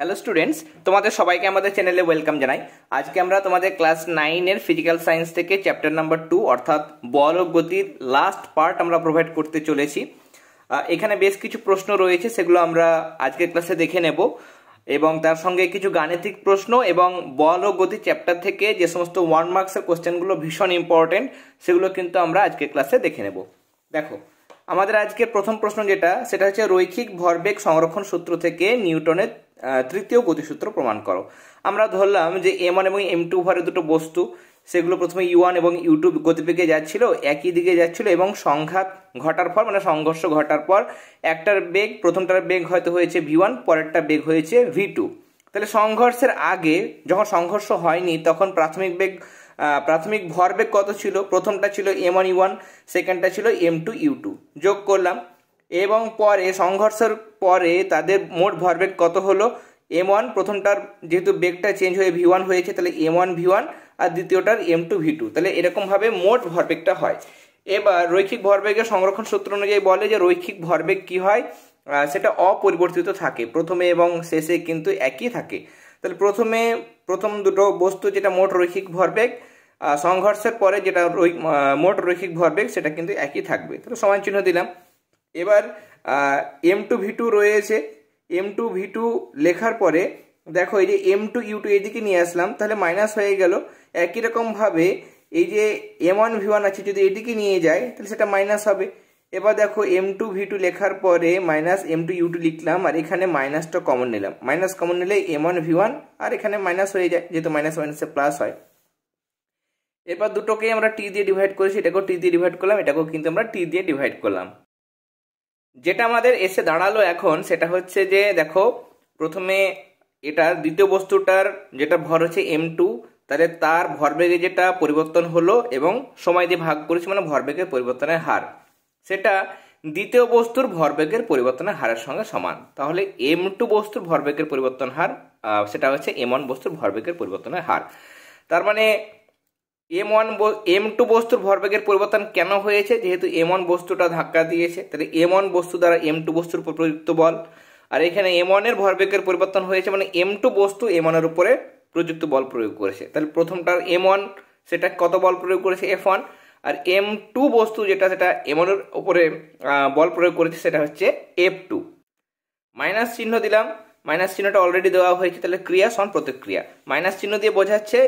Hello students, তোমাদের সবাইকে আমাদের চ্যানেলে ওয়েলকাম জানাই। আজকে আমরা তোমাদের ক্লাস 9 এর ফিজিক্যাল সায়েন্স থেকে চ্যাপ্টার নাম্বার 2 অর্থাৎ বল ও গতির লাস্ট পার্ট আমরা প্রোভাইড করতে চলেছি। এখানে বেশ কিছু প্রশ্ন রয়েছে, সেগুলো আমরা আজকের ক্লাসে দেখে নেব এবং তার সঙ্গে কিছু গাণিতিক প্রশ্ন এবং বল ও গতি চ্যাপ্টার থেকে যে সমস্ত 1 মার্কসের কোশ্চেনগুলো ভীষণ ইম্পর্টেন্ট সেগুলো কিন্তু আমরা আজকের ক্লাসে দেখে নেব। দেখো, আমাদের আজকের প্রথম প্রশ্ন সেটা হচ্ছে রৈখিক ভরবেগ সংরক্ষণ সূত্র থেকে নিউটনের তৃতীয় গতিসূত্র প্রমাণ করো। আমরা ধরলাম যে M1 এবং M2 উভয়ের দুটো বস্তু, সেগুলো প্রথমে U1 এবং U2 গতিবেগে যাচ্ছিল, একই দিকে যাচ্ছিল এবং সংঘাত ঘটার পর মানে সংঘর্ষ ঘটার পর একটার বেগ, প্রথমটার বেগ হয়তো হয়েছে V1, পরেরটা বেগ হয়েছে V2। তাহলে সংঘর্ষের আগে যখন সংঘর্ষ হয়নি তখন প্রাথমিক ভরবেগ কত ছিল? প্রথমটা ছিল M1 U1, সেকেন্ডটা ছিল M2 U2, যোগ করলাম এবং পরে সংঘর্ষের পরে তাদের মোট ভরবেগ কত হলো? M1 প্রথমটার যেহেতু বেগটা চেঞ্জ হয়ে V1 হয়েছে, তাহলে M1 V1 আর দ্বিতীয়টার M2 V2, তাহলে এরকমভাবে মোট ভরবেগটা হয়। এবার রৈখিক ভরবেগের সংরক্ষণ সূত্র অনুযায়ী বলে যে রৈখিক ভরবেগ কি হয়, সেটা অপরিবর্তিত থাকে, প্রথমে এবং শেষে কিন্তু একই থাকে। তাহলে প্রথম দুটো বস্তু যেটা মোট রৈখিক ভরবেগ, সংঘর্ষের পরে যেটা মোট রৈখিক ভরবেগ সেটা কিন্তু একই থাকবে। তাহলে সমান চিহ্ন দিলাম। এবার M2 V2 রয়েছে, M2 V2 লেখার পরে দেখো এই যে M2 U2 এদিকে নিয়ে আসলাম, তাহলে মাইনাস হয়ে গেল। একই রকমভাবে এই যে M1 V1 আছে, যদি এদিকে নিয়ে যায় তাহলে সেটা মাইনাস হবে। এবার দেখো M2 V2 লেখার পরে মাইনাস M2 U2 লিখলাম আর এখানে মাইনাসটা কমন নিলাম। মাইনাস কমন নিলে M1 V1 আর এখানে মাইনাস হয়ে যায়, যেহেতু মাইনাস মাইনাসে প্লাস হয়। এবার দুটোকে আমরা টি দিয়ে ডিভাইড করেছি, এটাকেও টি দিয়ে ডিভাইড করলাম, এটাকেও কিন্তু আমরা টি দিয়ে ডিভাইড করলাম। যেটা আমাদের এসে দাঁড়ালো এখন সেটা হচ্ছে যে দেখো, প্রথমে এটা দ্বিতীয় বস্তুটার যেটা ভর হচ্ছে M2, তাহলে তার ভরবেগে যেটা পরিবর্তন হলো এবং সময় দিয়ে ভাগ করেছি মানে ভরবেগের পরিবর্তনের হার, সেটা দ্বিতীয় বস্তুর ভরবেগের পরিবর্তনের হারের সঙ্গে সমান। তাহলে M2 বস্তুর ভরবেগের পরিবর্তন হার সেটা হচ্ছে M1 বস্তুর ভরবেগের পরিবর্তনের হার। তার মানে M2 বস্তুর ভরবেগের পরিবর্তন কেন হয়েছে? যেহেতু M1 বস্তুটা ধাক্কা দিয়েছে, তাহলে M1 বস্তু দ্বারা M2 বস্তুর উপর প্রযুক্ত বল, আর এখানে M1 এর ভরবেগের পরিবর্তন হয়েছে মানে M2 বস্তু M1 এর উপরে প্রযুক্ত বল প্রয়োগ করেছে। তাহলে প্রথমটার M1 সেটা কত বল প্রয়োগ করেছে? F1, আর M2 বস্তু যেটা সেটা M1 এর উপরে বল প্রয়োগ করেছে সেটা হচ্ছে F2। মাইনাস চিহ্ন দিলাম, মাইনাস চিহ্নটা অলরেডি দেওয়া হয়েছে, তাহলে ক্রিয়া সমান প্রতিক্রিয়া। মাইনাস চিহ্ন দিয়ে বোঝাচ্ছে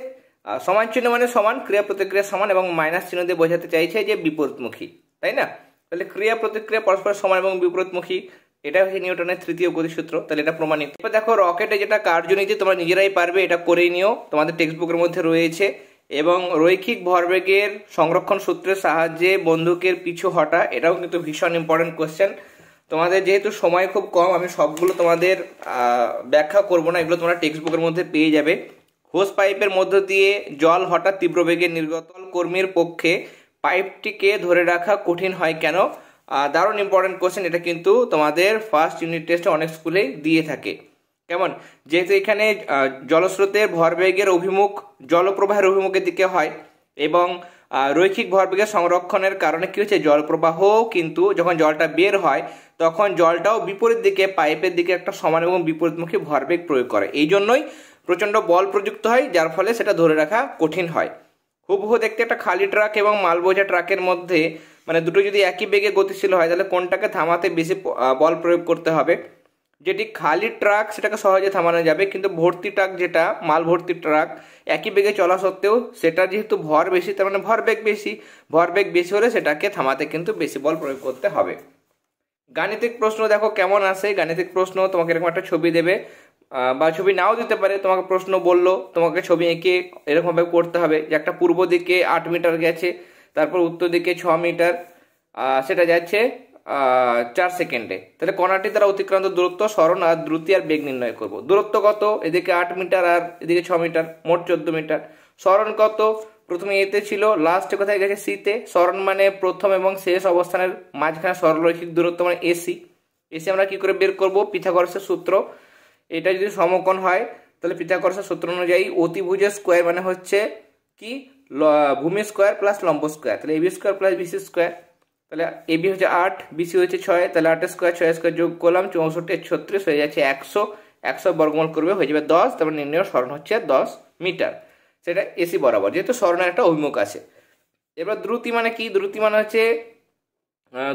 সমান চিহ্ন মানে সমান, ক্রিয়া প্রতিক্রিয়া সমান, এবং মাইনাস চিহ্ন দিয়ে বোঝাতে চাইছে যে বিপরীতমুখী, তাই না? তাহলে ক্রিয়া প্রতিক্রিয়া পরস্পর সমান এবং বিপরীতমুখী, এটা হচ্ছে নিউটনের তৃতীয় গতিসূত্র, তাহলে এটা প্রমাণিত। এবার দেখো রকেটে যেটা কার্যনীতি তোমরা নিজেরাই পারবে, এটা করেই নিও, তোমাদের টেক্সট বুকের মধ্যে রয়েছে। এবং রৈখিক ভরবেগের সংরক্ষণ সূত্রের সাহায্যে বন্দুকের পিছু হটা, এটাও কিন্তু ভীষণ ইম্পর্টেন্ট কোশ্চেন। তোমাদের যেহেতু সময় খুব কম, আমি সবগুলো তোমাদের ব্যাখ্যা করব না, এগুলো তোমরা টেক্সট বুকের মধ্যে পেয়ে যাবে। হোস পাইপের মধ্য দিয়ে জল হঠাৎ তীব্র বেগে নির্গত কর্মীর পক্ষে পাইপটিকে ধরে রাখা কঠিন হয় কেন? দারুণ ইম্পর্টেন্ট কোশ্চেন, এটা কিন্তু তোমাদের ফার্স্ট ইউনিট টেস্টে অনেক স্কুলেই দিয়ে থাকে। কেমন? যেহেতু এখানে জলস্রোতের ভরবেগের অভিমুখ জলপ্রবাহের অভিমুখের দিকে হয় এবং রৈখিক ভরবেগের সংরক্ষণের কারণে কি হচ্ছে, জলপ্রবাহ কিন্তু যখন জলটা বের হয় তখন জলটাও বিপরীত দিকে পাইপের দিকে একটা সমান এবং বিপরীতমুখী ভরবেগ প্রয়োগ করে, এই জন্যই প্রচণ্ড বল প্রযুক্ত হয়, যার ফলে সেটা ধরে রাখা কঠিন হয়। হুবহু দেখতে একটা খালি ট্রাক এবং মালবোঝা ট্রাকের মধ্যে মানে দুটো যদি একই বেগে গতিশীল হয় তাহলে কোনটাকে থামাতে বেশি বল প্রয়োগ করতে হবে? যেটি খালি ট্রাক সেটাকে সহজে থামানো যাবে, কিন্তু ভর্তি ট্রাক যেটা মাল ভর্তি ট্রাক একই বেগে চলা সত্ত্বেও সেটা যেহেতু ভর বেশি, তার মানে ভরবেগ বেশি হলে সেটাকে থামাতে কিন্তু বেশি বল প্রয়োগ করতে হবে। গাণিতিক প্রশ্ন দেখো কেমন আসে। গাণিতিক প্রশ্ন তোমাকে এরকম একটা ছবি দেবে বা ছবি নাও দিতে পারে, তোমাকে প্রশ্ন বললো তোমাকে ছবি এঁকে এরকমভাবে করতে হবে যে একটা পূর্ব দিকে 8 মিটার গেছে, তারপর উত্তর দিকে 6 মিটার, সেটা যাচ্ছে 4 সেকেন্ডে। তাহলে কণাটি দ্বারা অতিক্রান্ত দূরত্ব, সরণ আর দ্রুতি আর বেগ নির্ণয় করব। দূরত্ব কত? এদিকে 8 মিটার আর এদিকে 6 মিটার, মোট 14 মিটার। সরণ কত? প্রথমে এতে ছিল, লাস্টে কোথায় গেছে? সিতে। সরণ মানে প্রথম এবং শেষ অবস্থানের মাঝখানে সরলরৈখিক দূরত্ব মানে এসি। আমরা কি করে বের করব? পিথাগোরাসের সূত্র। এটা যদি সমকোণ হয় তাহলে পিথাগোরাসের সূত্র অনুযায়ী অতিভুজের স্কোয়ার মানে হচ্ছে কি, ভূমি স্কোয়ার প্লাস লম্ব স্কোয়ার, তাহলে AB square plus BC square. তাহলে এবি হচ্ছে 8, বিসি হচ্ছে 6, তাহলে 8 স্কোয়ার 6 স্কোয়ার যোগ করলাম 64, 36 হয়ে যাচ্ছে 100। 100 বর্গমূল করবে হয়ে যাবে 10, তারপর নির্ণয় সরণ হচ্ছে 10 মিটার, সেটা এসি বরাবর, যেহেতু সরণের একটা অভিমুখ আছে। এবার দ্রুতি মানে কি? দ্রুতি মানে হচ্ছে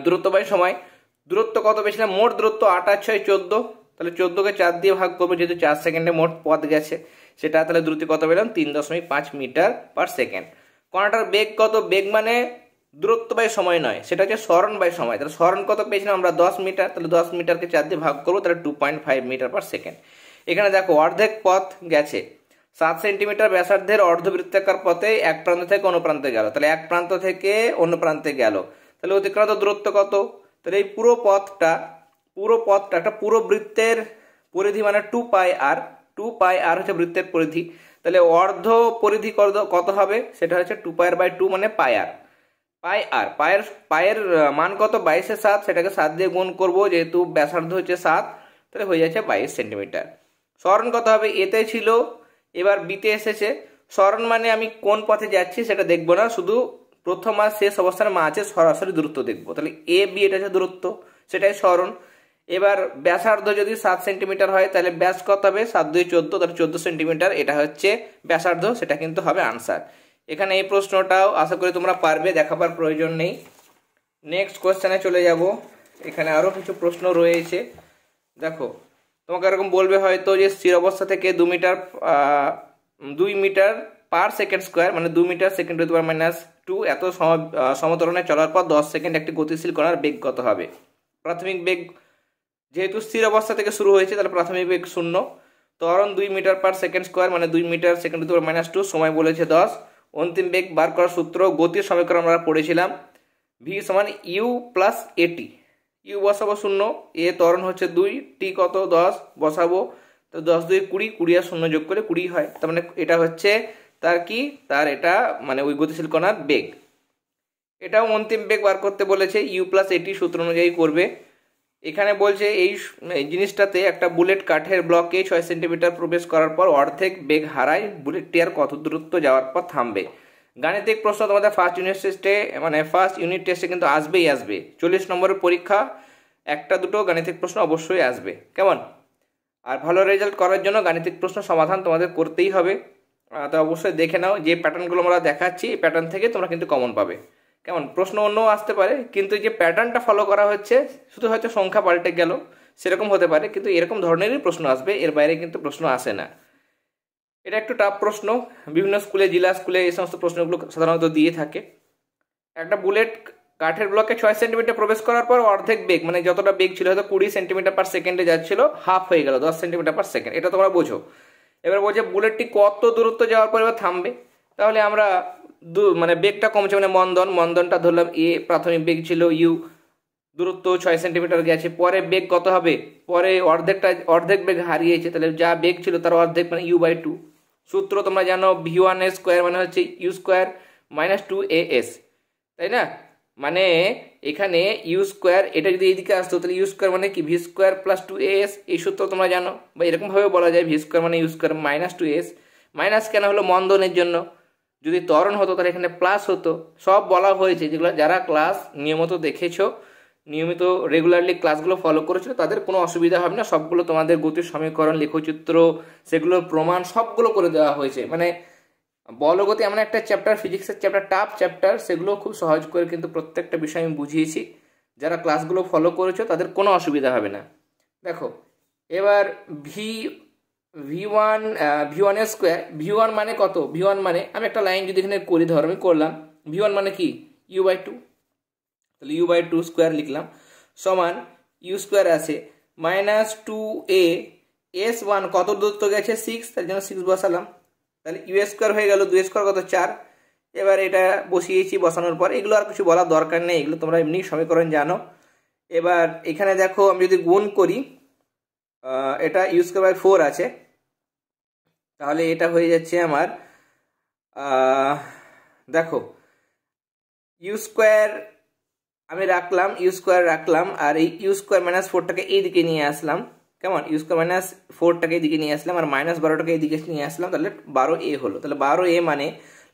দূরত্ব বাই সময়। দূরত্ব কত পেয়েছিলাম? মোট দূরত্ব 8 আর 6 14, তাহলে 14কে 4 দিয়ে ভাগ করবো, যেহেতু 4 সেকেন্ডে মোট পথ গেছে সেটা, তাহলে দ্রুতি কত পেলাম? 3.5 মিটার পার সেকেন্ড। কণাটার বেগ কত? বেগ মানে দূরত্ব বাই সময় নয়, সেটা হচ্ছে সরণ বাই সময়। তাহলে সরণ কত পেয়েছিলাম আমরা? 10 মিটার, তাহলে 10 মিটারকে 4 দিয়ে ভাগ করবো, তাহলে 2.5 মিটার পার সেকেন্ড। এখানে দেখো অর্ধেক পথ গেছে, 7 সেন্টিমিটার ব্যাসার্ধের অর্ধবৃত্তাকার পথে এক প্রান্ত থেকে অন্য প্রান্তে গেল, তাহলে এক প্রান্ত থেকে অন্য প্রান্তে গেল, তাহলে অতিক্রান্ত দূরত্ব কত? তাহলে এই পুরো পথটা একটা পুরো বৃত্তের পরিধি মানে 2πr, 2πr হচ্ছে বৃত্তের পরিধি, তাহলে অর্ধ পরিধি কত হবে? সেটা হচ্ছে 2πr/2 মানে πr। পায়ের মান কত? 22/7, সেটাকে 7 দিয়ে গুণ করবো, যেহেতু ব্যাসার্ধ হচ্ছে 7, তাহলে হয়ে যাচ্ছে 22 সেন্টিমিটার। সরণ কত হবে? এতে ছিল, এবার বিতে এসেছে। সরণ মানে আমি কোন পথে যাচ্ছি সেটা দেখবো না, শুধু প্রথম আর শেষ অবস্থার মাঝে সরাসরি দূরত্ব দেখবো, তাহলে এ বি এটা হচ্ছে দূরত্ব, সেটাই সরণ। এবার ব্যাসার্ধ যদি 7 সেন্টিমিটার হয়, তাহলে ব্যাস কত হবে? 7 2 14, তাহলে 14 সেন্টিমিটার, এটা হচ্ছে ব্যাসার্ধ, সেটা কিন্তু হবে আনসার। এখানে এই প্রশ্নটাও আশা করি তোমরা পারবে, দেখাবার প্রয়োজন নেই। নেক্সট কোশ্চেনে চলে যাব। এখানে আরও কিছু প্রশ্ন রয়েছে। দেখো তোমাকে এরকম বলবে হয়তো যে স্থির অবস্থা থেকে 2 মিটার পার সেকেন্ড স্কোয়ার মানে 2 মিটার সেকেন্ড টু দি পাওয়ার -2 এত সমতরণে চলার পর 10 সেকেন্ড একটি গতিশীল কণার বেগ কত হবে? প্রাথমিক বেগ যেহেতু স্থির অবস্থা থেকে শুরু হয়েছে, তাহলে প্রাথমিক বেগ 0। ত্বরণ 2 মিটার পার সেকেন্ড স্কোয়ার মানে 2 মিটার সেকেন্ড টু দি পাওয়ার -2, সময় বলেছে 10। অন্তিম বেগ বার করার সূত্র, গতির সমীকরণ আমরা পড়েছিলাম, v সমান ইউ প্লাস এটি। ইউ বসাবো 0, এ ত্বরণ হচ্ছে 2, টি কত? 10 বসাবো, তো 10 2 20, 20 আর 0 যোগ করে 20 হয়, তার মানে এটা হচ্ছে তার এটা মানে ওই গতিশীল কণার বেগ। এটাও অন্তিম বেগ বার করতে বলেছে, ইউ প্লাস এটি সূত্র অনুযায়ী করবে। এখানে বলছে এই জিনিসটাতে একটা বুলেট কাঠের ব্লকে 6 সেন্টিমিটার প্রবেশ করার পর অর্ধেক বেগ হারায়, বুলেটটি আর কত দূরত্ব যাওয়ার পর থামবে? গাণিতিক প্রশ্ন তোমাদের ফার্স্ট ইউনিট টেস্টে কিন্তু আসবে। 40 নম্বরের পরীক্ষা, একটা দুটো গাণিতিক প্রশ্ন অবশ্যই আসবে, কেমন? আর ভালো রেজাল্ট করার জন্য গাণিতিক প্রশ্ন সমাধান তোমাদের করতেই হবে। তো অবশ্যই দেখে নাও, যে প্যাটার্নগুলো আমরা দেখাচ্ছি এই প্যাটার্ন থেকে তোমরা কিন্তু কমন পাবে, কেমন? প্রশ্ন অন্যও আসতে পারে, কিন্তু যে প্যাটার্নটা ফলো করা হচ্ছে শুধু হয়তো সংখ্যা পাল্টে গেল সেরকম হতে পারে, কিন্তু এরকম ধরনেরই প্রশ্ন আসবে, এর বাইরে কিন্তু প্রশ্ন আসে না। এটা একটু টাফ প্রশ্ন, বিভিন্ন স্কুলে, জেলা স্কুলে এই সমস্ত প্রশ্নগুলো সাধারণত দিয়ে থাকে। একটা বুলেট কাঠের ব্লকে 6 সেন্টিমিটার প্রবেশ করার পর অর্ধেক বেগ মানে যতটা বেগ ছিল হয়তো 20 সেন্টিমিটার পার সেকেন্ডে যাচ্ছিল, হাফ হয়ে গেল 10 সেন্টিমিটার পার সেকেন্ড, এটা তোমরা বোঝো। এবার বলছে বুলেটটি কত দূরত্ব যাওয়ার পর এবার থামবে, তাহলে আমরা মানে বেগটা কমছে মানে মন্দনটা ধরলাম এ, প্রাথমিক বেগ ছিল ইউ, দূরত্ব 6 সেন্টিমিটার গেছে, পরে বেগ কত হবে? পরে অর্ধেক বেগ হারিয়েছে, তাহলে যা বেগ ছিল তার অর্ধেক মানে u/2। সূত্র তোমরা জানো, v1 স্কোয়ার মানে হচ্ছে ইউ স্কোয়ার মাইনাস 2as, তাই না? মানে এখানে ইউ স্কোয়ার, এটা যদি এইদিকে আসতো তাহলে ইউ স্কোয়ার মানে কি? ভি স্কোয়ার প্লাস 2as, এই সূত্র তোমরা জানো, বা এরকমভাবে বলা যায় ভি স্কোয়ার মানে u square minus 2as। Minus কেন হলো? মন্দনের জন্য, যদি ত্বরণ হতো তাহলে এখানে প্লাস হতো। সব বলা হয়েছে, যেগুলো যারা ক্লাস নিয়মিত দেখেছো, নিয়মিত রেগুলারলি ক্লাসগুলো ফলো করেছিল, তাদের কোনো অসুবিধা হবে না। সবগুলো তোমাদের গতির সমীকরণ, লেখচিত্র, সেগুলোর প্রমাণ সবগুলো করে দেওয়া হয়েছে। মানে বলগতি এমন একটা চ্যাপ্টার, ফিজিক্সের চ্যাপ্টার, টাফ চ্যাপ্টার, সেগুলো খুব সহজ করে কিন্তু প্রত্যেকটা বিষয় আমি বুঝিয়েছি। যারা ক্লাসগুলো ফলো করেছো তাদের কোনো অসুবিধা হবে না। দেখো এবার v1 স্কোয়ার, v1 মানে কত? v1 মানে আমি একটা লাইন যদি এখানে করি, ধর আমি করলাম, v1 মানে কি? u/2, তাহলে u/2 স্কোয়ার লিখলাম, সমান ইউ স্কোয়ার আছে মাইনাস 2a s1 কত দূরত্ব গেছে? 6, তার জন্য 6 বসালাম, তাহলে ইউ স্কোয়ার হয়ে গেল, 2 স্কোয়ার কত? 4। এবার এটা বসিয়েছি, বসানোর পর এগুলো আর কিছু বলার দরকার নেই, এগুলো তোমরা এমনি সমীকরণ জানো। এবার এখানে দেখো আমি যদি গুণ করি, এটা ইউ স্কোয়ার বাই 4 আছে, তাহলে এটা হয়ে যাচ্ছে আমার, দেখো ইউ স্কোয়ার আমি রাখলাম, আর এই ইউ স্কোয়ার মাইনাস 4টাকে এইদিকে নিয়ে আসলাম, কেমন? ইউ স্কোয়ার মাইনাস 4টাকে এইদিকে নিয়ে আসলাম, আর মাইনাস 12টাকে এইদিকে নিয়ে আসলাম, তাহলে 12a হলো। তাহলে 12a মানে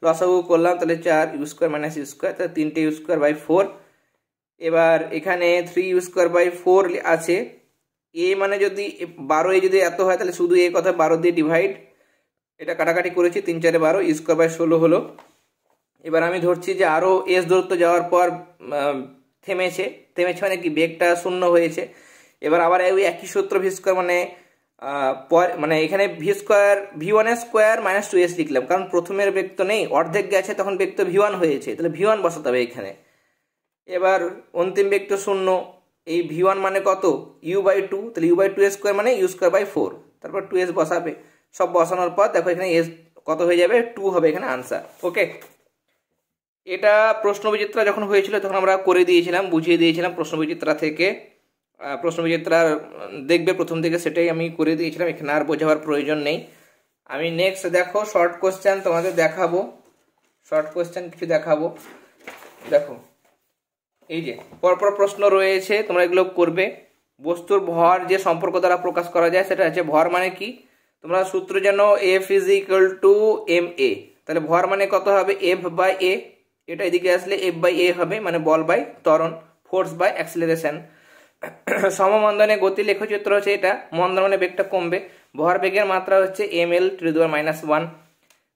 লসাগু করলাম, তাহলে 4 u square minus u square, তাহলে 3টে ইউ স্কোয়ার বাই 4। এবার এখানে 3 ইউ স্কোয়ার বাই 4 আছে, এ মানে যদি 12 এ যদি এত হয় তাহলে শুধু এ কথা 12 দিয়ে ডিভাইড, এটা কাটাকাটি করেছি, 3 4 12, ই স্কোয়ার বাই 16 হলো। এবার আমি ধরছি যে আরও এস দূরত্ব যাওয়ার পর থেমেছে মানে কি বেগটা শূন্য হয়েছে। এবার আবার ওই একই সূত্র ভি স্কোয়ার মানে এখানে V square V1 square minus 2s লিখলাম, কারণ প্রথমের বেগ তো নেই, অর্ধেক গেছে, তখন বেগ তো V1 হয়েছে, তাহলে V1 বসাতে হবে এখানে। এবার অন্তিম বেগ তো শূন্য, এই V1 মানে কত u/2, তাহলে u/2 স্কোয়ার মানে u স্কোয়ার বাই 4, তারপর 2s বসাবে। সব বসানোর পর দেখো এখানে এস কত হয়ে যাবে, 2 হবে এখানে আনসার। ওকে, এটা প্রশ্নবিচিত্রা যখন হয়েছিল তখন আমরা করে দিয়েছিলাম, বুঝিয়ে দিয়েছিলাম প্রশ্নবিচিত্রা থেকে। প্রশ্নবিচিত্রা দেখবে প্রথম থেকে, সেটাই আমি করে দিয়েছিলাম, এখানে আর বোঝাবার প্রয়োজন নেই। আমি নেক্সট দেখো শর্ট কোশ্চেন তোমাদের দেখাবো, শর্ট কোশ্চেন কিছু দেখাবো। দেখো এই যে পরপর প্রশ্ন রয়েছে, তোমরা এগুলো করবে। বস্তুর ভর যে সম্পর্ক দ্বারা প্রকাশ করা যায় সেটা হচ্ছে ভর মানে কি, তোমরা সূত্র জানো F = ma, তাহলে ভর মানে কত হবে F/a, এটা এদিকে আসলে F/a হবে, মানে বল বাই ত্বরণ, ফোর্স বাই অ্যাক্সিলারেশন। সমমন্দনে গতি লেখচিত্র হচ্ছে এটা, মন্দন মানে বেগটা কমবে, ভর বেগের মাত্রা হচ্ছে ml⁻⁻1।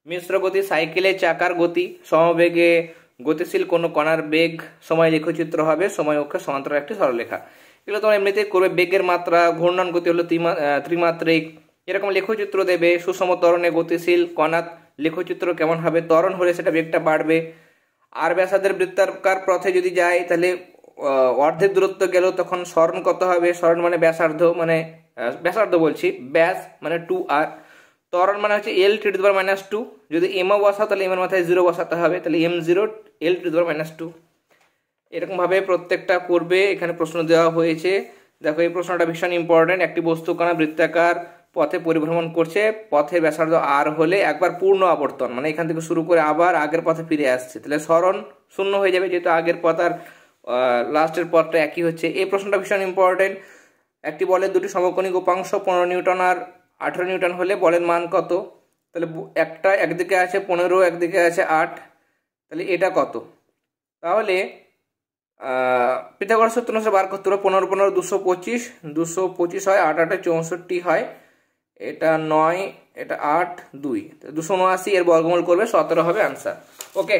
মিশ্র গতি সাইকেলের চাকার গতি, সমবেগে গতিশীল কোনো কণার বেগ, সময় লেখচিত্র হবে, সময় অক্ষে সমান্তরাল একটি সরলরেখা। এগুলো তোমরা এমনিতেই করবে। বেগের মাত্রা, ঘূর্ণন গতি হলো ত্রিমাত্রিক, এরকম লেখচিত্র দেবে। সুষম ত্বরণে গতিশীল কণার লেখচিত্র কেমন হবে, ত্বরণ হলে সেটা বেগটা বাড়বে। আর ব্যাসার্ধের বৃত্তাকার পথে যদি যায় তাহলে অর্ধেক দূরত্ব গেল তখন সরণ কত হবে, সরণ মানে ব্যাসার্ধ বলছি, ব্যাস মানে 2r। ত্বরণ মানে হচ্ছে l⁻², যদি m বসাও তাহলে m এর মাথায় 0 বসাতে হবে, তাহলে m0 l⁻²। এরকম ভাবে প্রত্যেকটা করবে। এখানে প্রশ্ন দেওয়া হয়েছে, দেখো এই প্রশ্নটা ভীষণ ইম্পর্টেন্ট। একটি বস্তু কণা বৃত্তাকার পথে পরিভ্রমণ করছে, পথের ব্যাসার্ধ r হলে একবার পূর্ণ আবর্তন, মানে এখান থেকে শুরু করে আবার আগের পথে ফিরে আসছে, তাহলে সরণ শূন্য হয়ে যাবে, যেহেতু আগের পথ আর লাস্টের পথটা একই হচ্ছে। এই প্রশ্নটা ভীষণ ইম্পর্টেন্ট। একটি বলের দুটি সমকোণী উপাংশ 15 নিউটন আর 18 নিউটন হলে বলের মান কত, তাহলে একটা একদিকে আছে 15, একদিকে আছে 8, তাহলে এটা কত, তাহলে পিথাগোরাস সূত্র অনুসারে বার করতে হবে। 15 15 225, 225 হয়, 8 8 64 হয়, এটা 9, এটা 8 2, 279, এর বর্গমূল করবে 17 হবে আনসার। ওকে,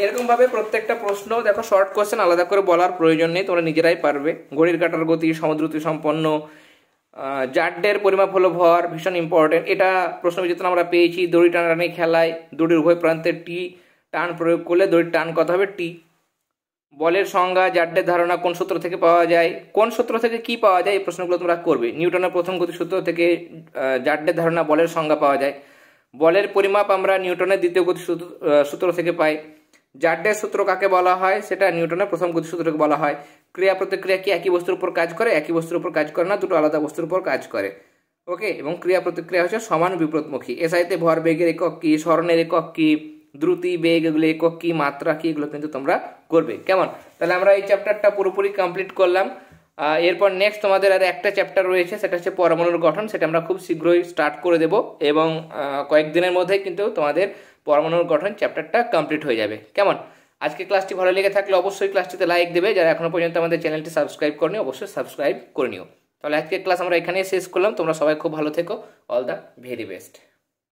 এরকম ভাবে প্রত্যেকটা প্রশ্ন দেখো, শর্ট কোশ্চেন আলাদা করে বলার প্রয়োজন নেই, তোমরা নিজেরাই পারবে। ঘড়ির কাঁটার গতি সমদ্রুতি সম্পন্ন, জাড্ডের পরিমাপ হলো ভর, ভীষণ ইম্পর্টেন্ট। এটা প্রশ্নবিচিত্রা আমরা পেয়েছি। দড়ি টানাটানি খেলায় দড়ির উভয় প্রান্তে টি টান প্রয়োগ করলে দড়ির টান কত হবে টি। বলের সংজ্ঞা, জাড্ডের ধারণা কোন সূত্র থেকে পাওয়া যায়, কোন সূত্র থেকে কি পাওয়া যায়, এই প্রশ্নগুলো তোমরা করবে। নিউটনের প্রথম গতিসূত্র থেকে জাড্ডের ধারণা, বলের সংজ্ঞা পাওয়া যায়। বলের পরিমাপ আমরা নিউটনের দ্বিতীয় গতিসূত্র থেকে পাই। জাড্ডের সূত্র কাকে বলা হয়, সেটা নিউটনের প্রথম গতিসূত্রকে বলা হয়। ক্রিয়া প্রতিক্রিয়া কি একই বস্তুর উপর কাজ করে, একই বস্তুর উপর কাজ করে না, দুটো আলাদা বস্তুর উপর কাজ করে। ওকে, এবং ক্রিয়া প্রতিক্রিয়া হচ্ছে সমান বিপরীতমুখী। এসআইতে ভর বেগের একক কি, স্মরণের একক কি, দ্রুতি বেগ এগুলো একক কি, মাত্রা কি, এগুলো কিন্তু তোমরা করবে। কেমন, তাহলে আমরা এই চ্যাপ্টারটা পুরোপুরি কমপ্লিট করলাম। এরপর নেক্সট তোমাদের আর একটা চ্যাপ্টার রয়েছে, সেটা হচ্ছে পরমাণুর গঠন। সেটা আমরা খুব শীঘ্রই স্টার্ট করে দেব, এবং কয়েকদিনের মধ্যে কিন্তু তোমাদের পরমাণুর গঠন চ্যাপ্টারটা কমপ্লিট হয়ে যাবে। কেমন, আজকে ক্লাসটি ভালো লেগে থাকলে অবশ্যই ক্লাসটিতে লাইক দেবে। যারা এখনো পর্যন্ত আমাদের চ্যানেলটি সাবস্ক্রাইব করনি অবশ্যই সাবস্ক্রাইব করে নিও। তাহলে আজকের ক্লাস আমরা এখানেই শেষ করলাম। তোমরা সবাই খুব ভালো থেকো। All the very best.